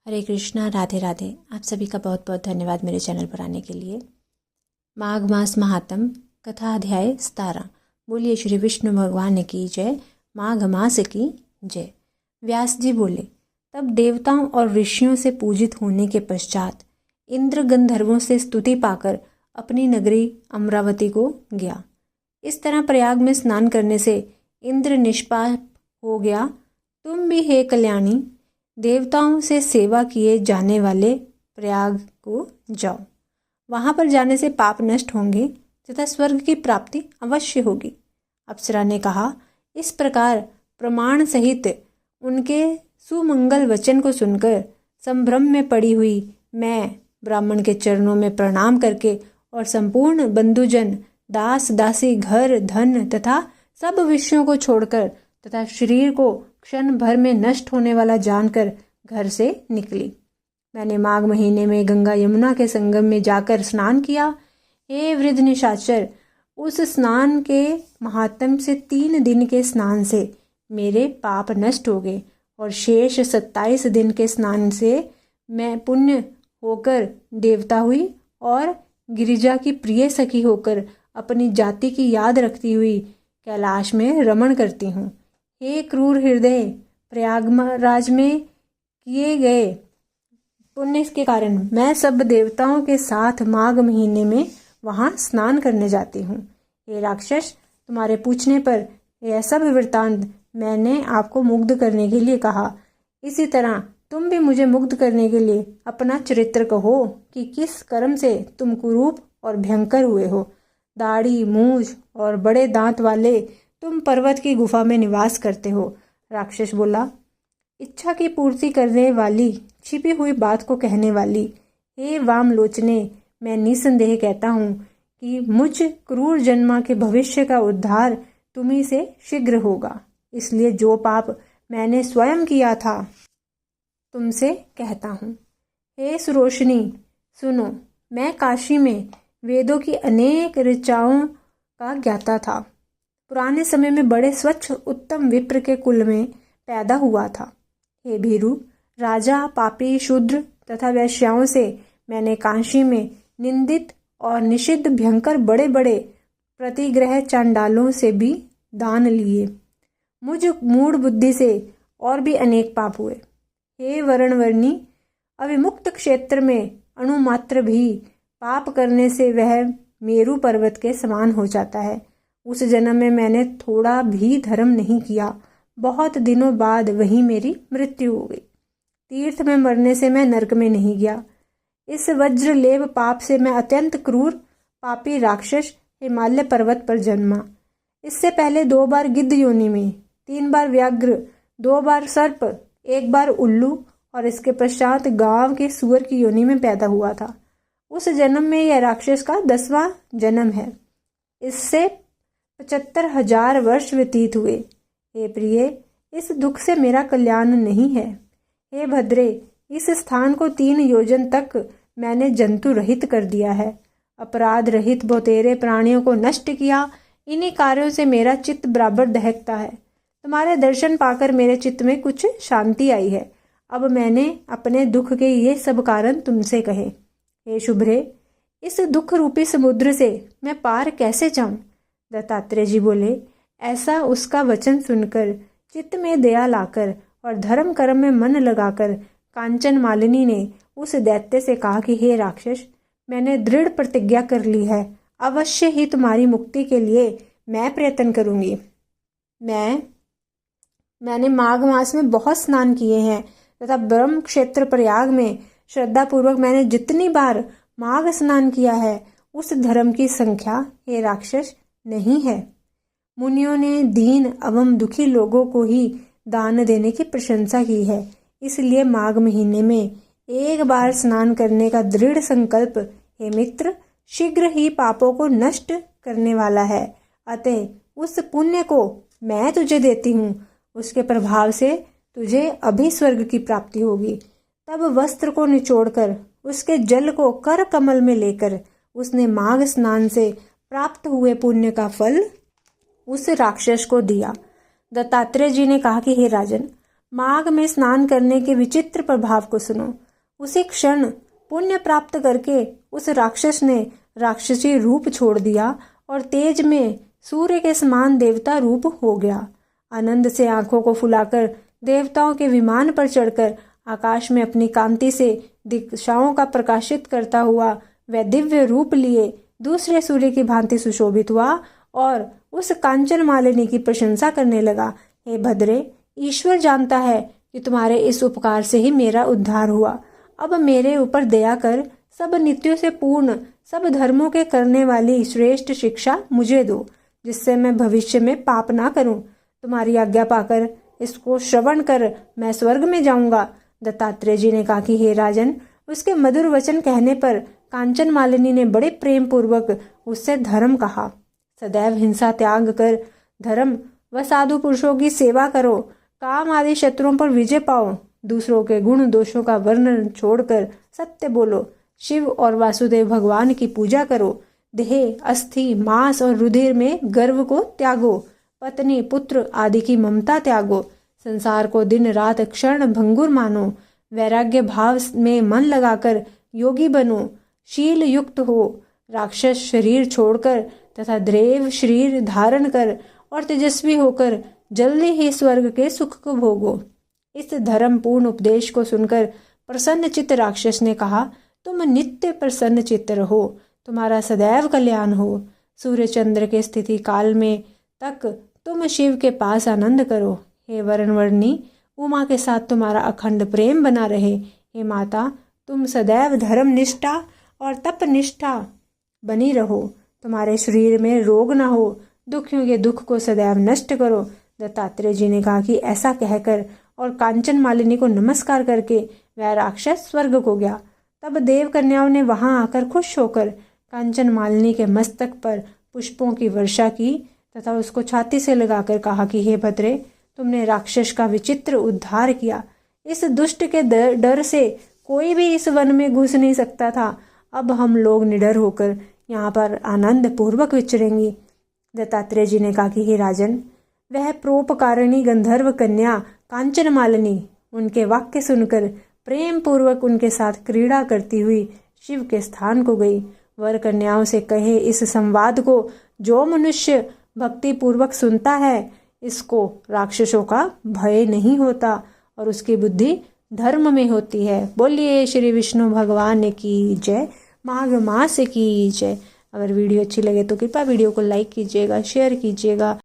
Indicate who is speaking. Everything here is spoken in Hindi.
Speaker 1: हरे कृष्णा, राधे राधे। आप सभी का बहुत बहुत धन्यवाद मेरे चैनल पर आने के लिए। माघ मास महात्म कथा अध्याय 17। बोलिए श्री विष्णु भगवान की जय, माघ मास की जय। व्यास जी बोले, तब देवताओं और ऋषियों से पूजित होने के पश्चात इंद्र गंधर्वों से स्तुति पाकर अपनी नगरी अमरावती को गया। इस तरह प्रयाग में स्नान करने से इंद्र निष्पाप हो गया। तुम भी हे कल्याणी, देवताओं से सेवा किए जाने वाले प्रयाग को जाओ। वहां पर जाने से पाप नष्ट होंगे तथा स्वर्ग की प्राप्ति अवश्य होगी। अप्सरा ने कहा। इस प्रकार प्रमाण सहित उनके सुमंगल वचन को सुनकर संभ्रम में पड़ी हुई मैं ब्राह्मण के चरणों में प्रणाम करके और संपूर्ण बंधुजन, दास दासी, घर धन तथा सब विषयों को छोड़कर तथा शरीर को क्षण भर में नष्ट होने वाला जानकर घर से निकली। मैंने माघ महीने में गंगा यमुना के संगम में जाकर स्नान किया। हे वृद्ध निशाचर, उस स्नान के महात्म्य से 3 दिन के स्नान से मेरे पाप नष्ट हो गए और शेष 27 दिन के स्नान से मैं पुण्य होकर देवता हुई और गिरिजा की प्रिय सखी होकर अपनी जाति की याद रखती हुई कैलाश में रमण करती हूँ। हे क्रूर हृदय, प्रयागराज में किए गए पुण्य के कारण मैं सब देवताओं के साथ माघ महीने में वहां स्नान करने जाती हूँ। हे राक्षस, तुम्हारे पूछने पर यह सब वृत्तांत मैंने आपको मुग्ध करने के लिए कहा। इसी तरह तुम भी मुझे मुग्ध करने के लिए अपना चरित्र कहो कि किस कर्म से तुम कुरूप और भयंकर हुए हो। दाढ़ी, मूछ और बड़े दांत वाले तुम पर्वत की गुफा में निवास करते हो। राक्षस बोला, इच्छा की पूर्ति करने वाली, छिपी हुई बात को कहने वाली, हे वाम लोचने, मैं निसंदेह कहता हूँ कि मुझ क्रूर जन्मा के भविष्य का उद्धार तुम्ही से शीघ्र होगा। इसलिए जो पाप मैंने स्वयं किया था तुमसे कहता हूँ। हे सुरोषिनी, सुनो, मैं काशी में वेदों की अनेक ऋचाओं का ज्ञाता था। पुराने समय में बड़े स्वच्छ उत्तम विप्र के कुल में पैदा हुआ था। हे भीरु, राजा, पापी, शूद्र तथा वैश्याओं से मैंने काशी में निंदित और निषिद्ध भयंकर बड़े बड़े प्रतिग्रह चांडालों से भी दान लिए। मुझ मूढ़ बुद्धि से और भी अनेक पाप हुए। हे वर्णवर्णी, अविमुक्त क्षेत्र में अणुमात्र भी पाप करने से वह मेरु पर्वत के समान हो जाता है। उस जन्म में मैंने थोड़ा भी धर्म नहीं किया। बहुत दिनों बाद वहीं मेरी मृत्यु हो गई। तीर्थ में मरने से मैं नरक में नहीं गया। इस वज्रलेप पाप से मैं अत्यंत क्रूर पापी राक्षस हिमालय पर्वत पर जन्मा। इससे पहले 2 बार गिद्ध योनि में, 3 बार व्याघ्र, 2 बार सर्प, 1 बार उल्लू और इसके पश्चात गांव के सुअर की योनि में पैदा हुआ था। उस जन्म में यह राक्षस का 10वां जन्म है। इससे 75,000 वर्ष व्यतीत हुए। हे प्रिय, इस दुख से मेरा कल्याण नहीं है। हे भद्रे, इस स्थान को 3 योजन तक मैंने जंतु रहित कर दिया है। अपराध रहित बहुतेरे प्राणियों को नष्ट किया। इन्हीं कार्यों से मेरा चित्त बराबर दहकता है। तुम्हारे दर्शन पाकर मेरे चित्त में कुछ शांति आई है। अब मैंने अपने दुख के ये सब कारण तुमसे कहे। हे शुभ्रे, इस दुख रूपी समुद्र से मैं पार कैसे जाऊं? दत्तात्रेय जी बोले, ऐसा उसका वचन सुनकर चित्त में दया लाकर और धर्म कर्म में मन लगाकर कांचन मालिनी ने उस दैत्य से कहा कि हे राक्षस, मैंने दृढ़ प्रतिज्ञा कर ली है। अवश्य ही तुम्हारी मुक्ति के लिए मैं प्रयत्न करूंगी। मैंने माघ मास में बहुत स्नान किए हैं तथा ब्रह्म क्षेत्र प्रयाग में श्रद्धापूर्वक मैंने जितनी बार माघ स्नान किया है उस धर्म की संख्या, हे राक्षस, नहीं है। मुनियों ने दीन एवं दुखी लोगों को ही दान देने की प्रशंसा की है। इसलिए माघ महीने में 1 बार स्नान करने का दृढ़ संकल्प, हे मित्र, शीघ्र ही पापों को नष्ट करने वाला है। अतः उस पुण्य को मैं तुझे देती हूँ। उसके प्रभाव से तुझे अभी स्वर्ग की प्राप्ति होगी। तब वस्त्र को निचोड़कर उसके जल को कर कमल में लेकर उसने माघ स्नान से प्राप्त हुए पुण्य का फल उस राक्षस को दिया। दत्तात्रेय जी ने कहा कि हे राजन, माघ में स्नान करने के विचित्र प्रभाव को सुनो। उसी क्षण पुण्य प्राप्त करके उस राक्षस ने राक्षसी रूप छोड़ दिया और तेज में सूर्य के समान देवता रूप हो गया। आनंद से आंखों को फुलाकर देवताओं के विमान पर चढ़कर आकाश में अपनी कांति से दिशाओं का प्रकाशित करता हुआ वह दिव्य रूप लिए दूसरे सूर्य की भांति सुशोभित हुआ और उस कांचन मालिनी की प्रशंसा करने लगा। हे भद्रे, ईश्वर जानता है कि तुम्हारे इस उपकार से ही मेरा उद्धार हुआ। अब मेरे ऊपर दया कर सब नित्यों से पूर्ण, सब धर्मों के करने वाली श्रेष्ठ शिक्षा मुझे दो, जिससे मैं भविष्य में पाप ना करूं। तुम्हारी आज्ञा पाकर इसको श्रवण कर मैं स्वर्ग में जाऊंगा। दत्तात्रेय जी ने कहा कि हे राजन, उसके मधुर वचन कहने पर कांचन मालिनी ने बड़े प्रेम पूर्वक उससे धर्म कहा। सदैव हिंसा त्याग कर धर्म व साधु पुरुषों की सेवा करो, काम आदि शत्रुओं पर विजय पाओ, दूसरों के गुण दोषों का वर्णन छोड़कर सत्य बोलो, शिव और वासुदेव भगवान की पूजा करो, देह, अस्थि, मांस और रुधिर में गर्व को त्यागो, पत्नी पुत्र आदि की ममता त्यागो, संसार को दिन रात क्षण भंगुर मानो, वैराग्य भाव में मन लगाकर योगी बनो, शील युक्त हो, राक्षस शरीर छोड़कर तथा देव शरीर धारण कर और तेजस्वी होकर जल्दी ही स्वर्ग के सुख को भोगो। इस धर्म पूर्ण उपदेश को सुनकर प्रसन्न चित्त राक्षस ने कहा, तुम नित्य प्रसन्न चित्त रहो, तुम्हारा सदैव कल्याण हो। सूर्य चंद्र के स्थिति काल में तक तुम शिव के पास आनंद करो। हे वरणवर्णी, उमा के साथ तुम्हारा अखंड प्रेम बना रहे। हे माता, तुम सदैव धर्म निष्ठा और तप निष्ठा बनी रहो। तुम्हारे शरीर में रोग न हो, दुखियों के दुख को सदैव नष्ट करो। दत्तात्रेय जी ने कहा कि ऐसा कहकर और कांचन मालिनी को नमस्कार करके वह राक्षस स्वर्ग को गया। तब देव कन्याओं ने वहां आकर खुश होकर कांचन मालिनी के मस्तक पर पुष्पों की वर्षा की तथा उसको छाती से लगाकर कहा कि हे भद्रे, तुमने राक्षस का विचित्र उद्धार किया। इस दुष्ट के डर से कोई भी इस वन में घुस नहीं सकता था। अब हम लोग निडर होकर यहाँ पर आनंद पूर्वक विचरेंगे। दत्तात्रेय जी ने कहा कि हे राजन, वह प्रोपकारिणी गंधर्व कन्या कांचन मालिनी उनके वाक्य सुनकर प्रेम पूर्वक उनके साथ क्रीड़ा करती हुई शिव के स्थान को गई। वर कन्याओं से कहे इस संवाद को जो मनुष्य भक्ति पूर्वक सुनता है, इसको राक्षसों का भय नहीं होता और उसकी बुद्धि धर्म में होती है। बोलिए श्री विष्णु भगवान की जय, माघ मास की जय। अगर वीडियो अच्छी लगे तो कृपया वीडियो को लाइक कीजिएगा, शेयर कीजिएगा।